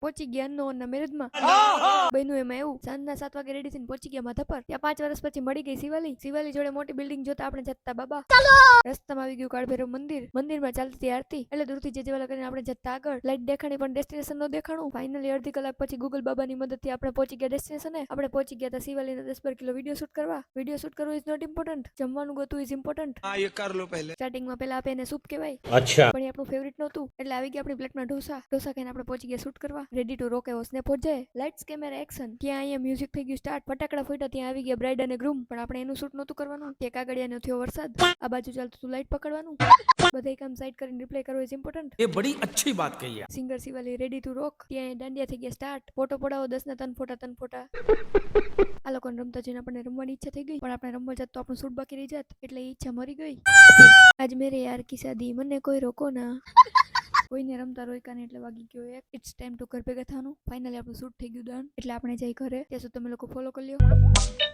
પહોંચી ગયા અનનોન મેરેજમાં. બન્યું એમાં એવું, સાંજના 7 વાગે રેડી થઈને પહોંચી ગયા માધા પર. ત્યાં 5 વર્ષ પછી મળી ગઈ શિવાલી જોડે મોટી બિલ્ડિંગ જોતા આપણે જતા બાબા. રસ્તામાં આવી ગયું કાળભૈરવ મંદિરમાં ચાલતી હતી આરતી, એટલે દૂરથી જેજેવાલા કરીને આપણે જતા આગળ. લાઈટ દેખાણી પણ ડેસ્ટિનેશન નો દેખાણું. ફાઇનલી અડધી કલાક પછી ગૂગલ બાબાની મદદથી આપણે પહોંચી ગયા ડેસ્ટિનેશને. આપણે પહોંચી ગયા હતા શિવાલીના 10-12 કિલો વિડીયો શૂટ કરવા. વિડીયો શૂટ કરવું ઇઝ નોટ ઇમ્પોર્ટન્ટ, જમવાનું ગોતું ઇઝ ઇમ્પોર્ટન્ટ. સ્ટાર્ટિંગમાં પેલા આપે એને સૂપ કહેવાય, અચ્છા, પણ એ આપણું ફેવરિટ નહોતું, એટલે આવી ગયા આપણી પ્લેટમાં ઢોસા ખાઈને આપણે પહોંચી ગયા શૂટ કરવા. રેડી ટુ રોક એવો સ્નેપ હો જાય. Lights camera action. ત્યાં અહીંયા મ્યુઝિક થઈ ગયું સ્ટાર્ટ, ફટાકડા ફોટ્યા. ત્યાં આવી ગયા બ્રાઇડ અને ગ્રૂમ, પણ આપણે એનું શૂટ નહોતું કરવાનું. તે કાગળિયાનો થયો વરસાદ, આ બાજુ ચાલતું તું લાઇટ પકડવાનું. બધા કામ સાઈડ કરીને રિપ્લાય કરવો ઇઝ ઇમ્પોર્ટન્ટ. ये बड़ी अच्छी बात कही है. સિંગર શિવાલી રેડી ટુ રોક. ત્યાં દાંડિયા થઈ ગયા સ્ટાર્ટ. ફોટો પડાવો 10 ના 3 ફોટા. આ લોકોને રમતા જોઈને આપણને રમવાની ઈચ્છા થઈ ગઈ, પણ આપણે રમવા જાત તો આપણું શૂટ બાકી રહી જાત, એટલે એ ઈચ્છા મરી ગઈ. આજ મેરે યાર કી શાદી, મને કોઈ રોકો ના. કોઈને રમતા રોક્યા નહીં, એટલે વાગી ગયો એક. ઇટ્સ ટાઈમ ટુ ઘર ભેગા થવાનું. ફાઇનલી આપણું શૂટ થઈ ગયું ડન, એટલે આપણે જઈ ઘરે. ત્યાં સુધી તમે લોકો ફોલો કરી લ્યો.